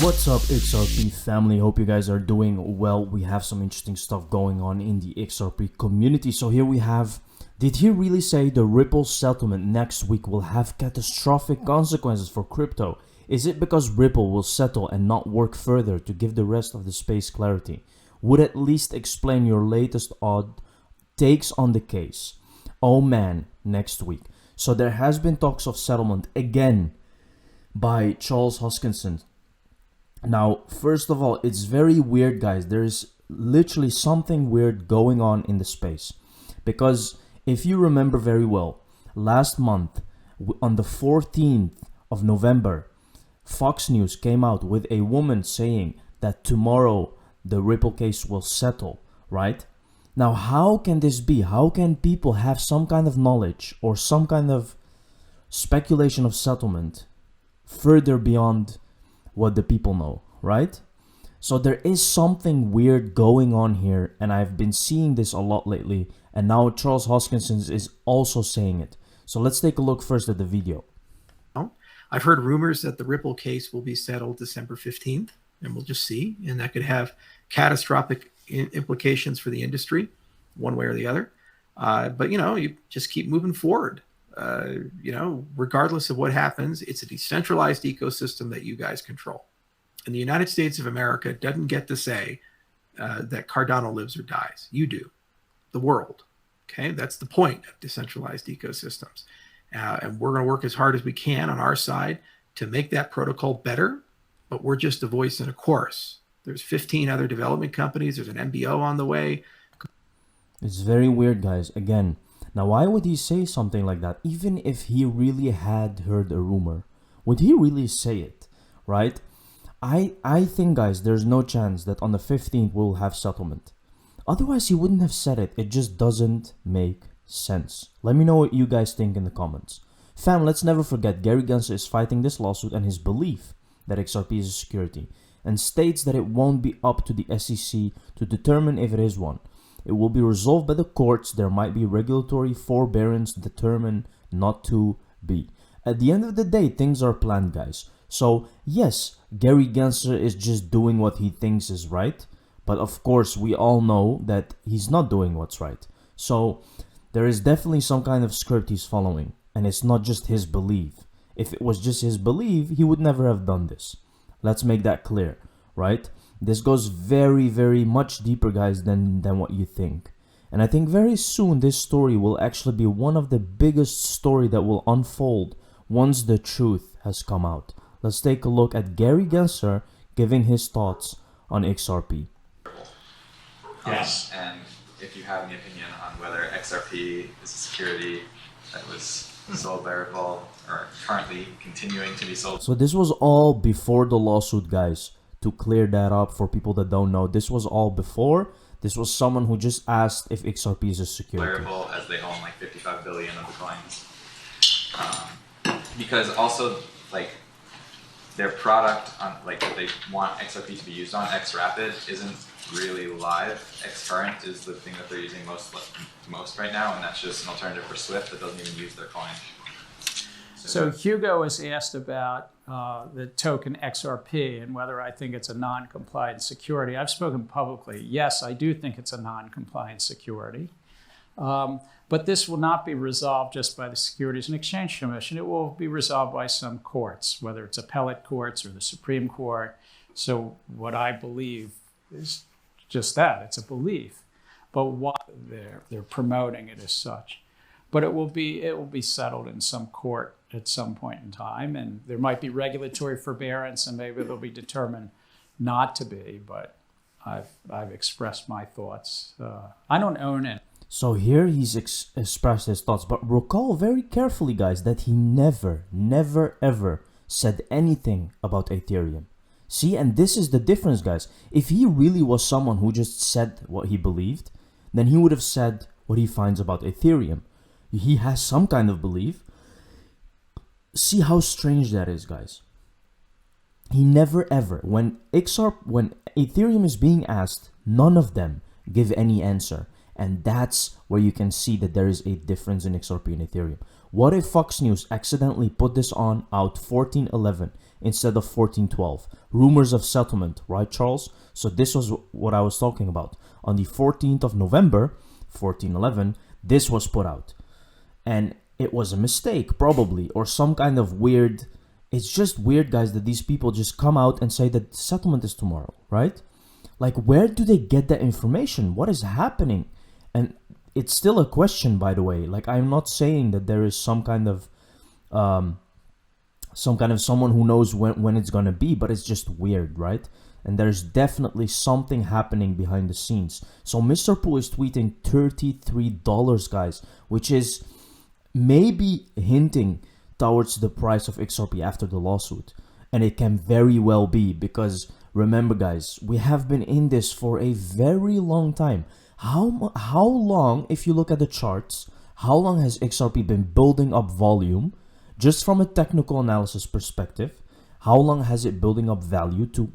What's up, XRP family? Hope you guys are doing well. We have some interesting stuff going on in the XRP community. So here we have, did he really say the Ripple settlement next week will have catastrophic consequences for crypto? Is it because Ripple will settle and not work further to give the rest of the space clarity? Would at least explain your latest odd takes on the case. Oh man, next week. So there has been talks of settlement again by Charles Hoskinson. Now, first of all, it's very weird, guys. There's literally something weird going on in the space. Because if you remember very well, last month, on the 14th of November, Fox News came out with a woman saying that tomorrow the Ripple case will settle, right? Now, how can this be? How can people have some kind of knowledge or some kind of speculation of settlement further beyond what the people know, right? So there is something weird going on here, and I've been seeing this a lot lately, and now Charles Hoskinson is also saying it. So let's take a look first at the video. I've heard rumors that the Ripple case will be settled December 15th, and we'll just see, and that could have catastrophic implications for the industry, one way or the other. But you just keep moving forward. Regardless of what happens, it's a decentralized ecosystem that you guys control. And the United States of America doesn't get to say that Cardano lives or dies. You do, the world. Okay, that's the point of decentralized ecosystems. And we're going to work as hard as we can on our side to make that protocol better. But we're just a voice in a chorus. There's 15 other development companies. There's an MBO on the way. It's very weird, guys. Again, now, why would he say something like that? Even if he really had heard a rumor, would he really say it, right? I think, guys, there's no chance that on the 15th we'll have settlement. Otherwise, he wouldn't have said it. It just doesn't make sense. Let me know what you guys think in the comments. Fam, let's never forget Gary Gensler is fighting this lawsuit and his belief that XRP is a security, and states that it won't be up to the SEC to determine if it is one. It will be resolved by the courts. There might be regulatory forbearance determined not to be. At the end of the day, things are planned, guys. So, yes, Gary Gensler is just doing what he thinks is right. But of course, we all know that he's not doing what's right. So, there is definitely some kind of script he's following. And it's not just his belief. If it was just his belief, he would never have done this. Let's make that clear, right? This goes very, very much deeper, guys, than what you think. And I think very soon this story will actually be one of the biggest story that will unfold once the truth has come out. Let's take a look at Gary Gensler giving his thoughts on XRP. Yes. And if you have any opinion on whether XRP is a security that was sold by Ripple or currently continuing to be sold. So this was all before the lawsuit, guys. To clear that up for people that don't know, this was all before. This was someone who just asked if XRP is a security. Ripple, as they own like 55 billion of the coins. Because also, like, their product on like what they want XRP to be used on, XRapid, isn't really live. XCurrent is the thing that they're using most right now, and that's just an alternative for Swift that doesn't even use their coin. So Hugo was asked about the token XRP and whether I think it's a non-compliant security. I've spoken publicly. Yes, I do think it's a non-compliant security. But this will not be resolved just by the Securities and Exchange Commission. It will be resolved by some courts, whether it's appellate courts or the Supreme Court. So what I believe is just that. It's a belief. But what they're promoting it as such. But it will be settled in some court at some point in time, and there might be regulatory forbearance, and maybe it'll be determined not to be. But I've expressed my thoughts. I don't own it. So here he's expressed his thoughts, but recall very carefully, guys, that he never, ever said anything about Ethereum. See, and this is the difference, guys. If he really was someone who just said what he believed, then he would have said what he finds about Ethereum. He has some kind of belief. See how strange that is, guys. He never ever, when Ethereum is being asked, none of them give any answer. And that's where you can see that there is a difference in XRP and Ethereum. What if Fox News accidentally put this on out 14/11 instead of 14/12? Rumors of settlement, right, Charles? So this was what I was talking about. On the 14th of November, 14/11, this was put out. And it was a mistake, probably, or some kind of weird... It's just weird, guys, that these people just come out and say that settlement is tomorrow, right? Like, where do they get that information? What is happening? And it's still a question, by the way. Like, I'm not saying that there is some kind of someone who knows when it's gonna be, but it's just weird, right? And there's definitely something happening behind the scenes. So Mr. Poole is tweeting $33, guys, which is maybe hinting towards the price of XRP after the lawsuit. And it can very well be, because remember, guys, we have been in this for a very long time. How long, if you look at the charts, how long has XRP been building up volume? Just from a technical analysis perspective, how long has it building up value to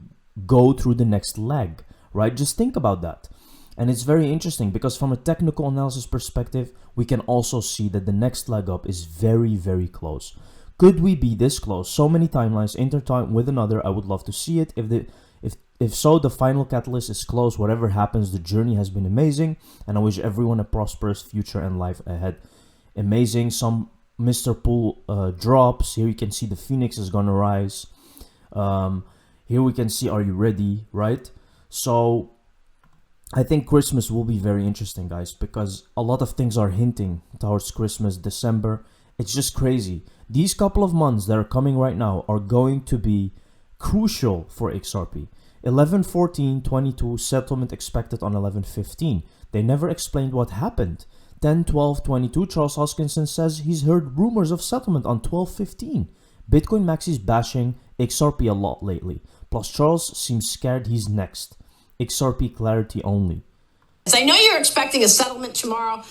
go through the next leg, right? Just think about that. And it's very interesting because from a technical analysis perspective, we can also see that the next leg up is very, very close. Could we be this close? So many timelines intertwined with another. I would love to see it. If so, the final catalyst is close. Whatever happens, the journey has been amazing, and I wish everyone a prosperous future and life ahead. Amazing. Some Mr. Poole drops. Here you can see the Phoenix is gonna rise. Here we can see, are you ready, right? So I think Christmas will be very interesting, guys, because a lot of things are hinting towards Christmas, December. It's just crazy. These couple of months that are coming right now are going to be crucial for XRP. 11/14/22 settlement expected on 11/15. They never explained what happened. 10/12/22 Charles Hoskinson says he's heard rumors of settlement on 12/15. Bitcoin Maxi's bashing XRP a lot lately. Plus Charles seems scared he's next. XRP clarity only. I know you're expecting a settlement tomorrow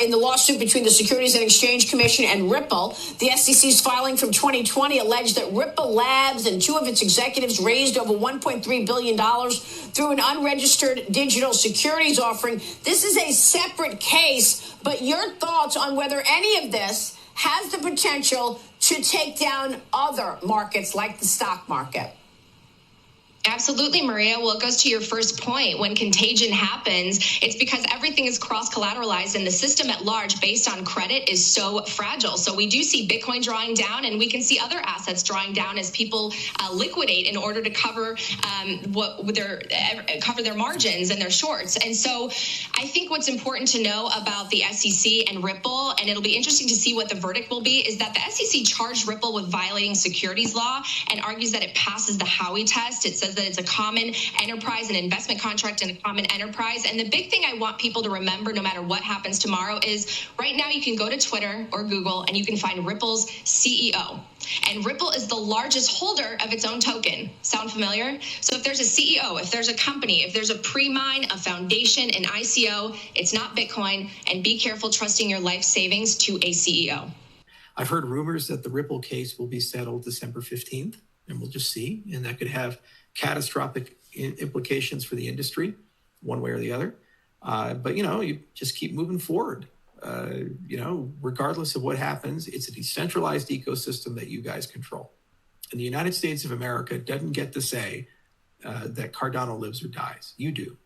in the lawsuit between the Securities and Exchange Commission and Ripple. The SEC's filing from 2020 alleged that Ripple Labs and two of its executives raised over $1.3 billion through an unregistered digital securities offering. This is a separate case, but your thoughts on whether any of this has the potential to take down other markets like the stock market? Absolutely, Maria. Well, it goes to your first point. When contagion happens, it's because everything is cross-collateralized and the system at large based on credit is so fragile. So we do see Bitcoin drawing down, and we can see other assets drawing down as people liquidate in order to cover cover their margins and their shorts. And so I think what's important to know about the SEC and Ripple, and it'll be interesting to see what the verdict will be, is that the SEC charged Ripple with violating securities law and argues that it passes the Howey test. It says that it's a common enterprise, an investment contract and a common enterprise. And the big thing I want people to remember, no matter what happens tomorrow, is right now you can go to Twitter or Google and you can find Ripple's CEO. And Ripple is the largest holder of its own token. Sound familiar? So if there's a CEO, if there's a company, if there's a pre-mine, a foundation, an ICO, it's not Bitcoin. And be careful trusting your life savings to a CEO. I've heard rumors that the Ripple case will be settled December 15th, and we'll just see. And that could have catastrophic implications for the industry, one way or the other. But, you just keep moving forward. Regardless of what happens, it's a decentralized ecosystem that you guys control. And the United States of America doesn't get to say that Cardano lives or dies. You do,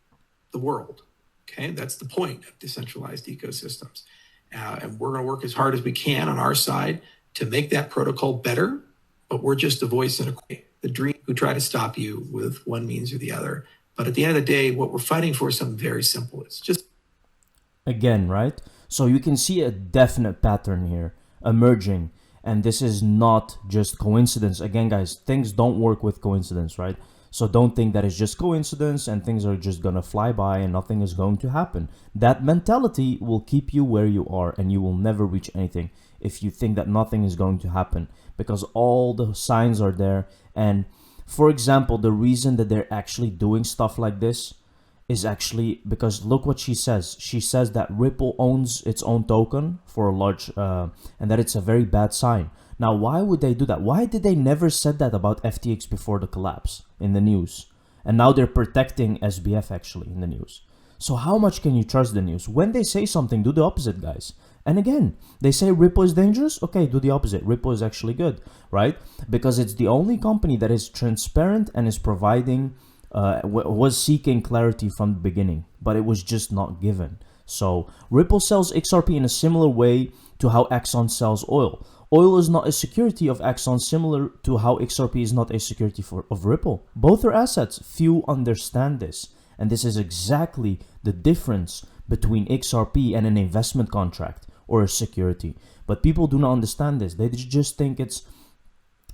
the world. Okay, that's the point of decentralized ecosystems. And we're going to work as hard as we can on our side to make that protocol better. But we're just a voice in the dream who try to stop you with one means or the other. But at the end of the day, what we're fighting for is something very simple. It's just... Again, right? So you can see a definite pattern here emerging. And this is not just coincidence. Again, guys, things don't work with coincidence, right? So don't think that it's just coincidence and things are just going to fly by and nothing is going to happen. That mentality will keep you where you are and you will never reach anything if you think that nothing is going to happen, because all the signs are there. And for example, the reason that they're actually doing stuff like this is actually because look what she says. She says that Ripple owns its own token for a large, and that it's a very bad sign. Now, why would they do that? Why did they never said that about FTX before the collapse in the news? And now they're protecting SBF actually in the news. So how much can you trust the news? When they say something, do the opposite, guys. And again, they say Ripple is dangerous. Okay, do the opposite. Ripple is actually good, right? Because it's the only company that is transparent and is providing, was seeking clarity from the beginning, but it was just not given. So Ripple sells XRP in a similar way to how Exxon sells oil. Oil is not a security of Exxon, similar to how XRP is not a security of Ripple. Both are assets. Few understand this. And this is exactly the difference between XRP and an investment contract or a security. But people do not understand this. They just think it's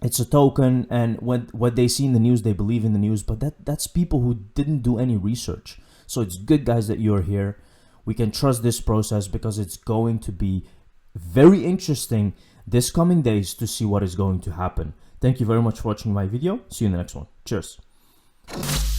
a token, and what they see in the news, they believe in the news. But that's people who didn't do any research. So it's good, guys, that you're here. We can trust this process because it's going to be very interesting this coming days to see what is going to happen. Thank you very much for watching my video. See you in the next one. Cheers.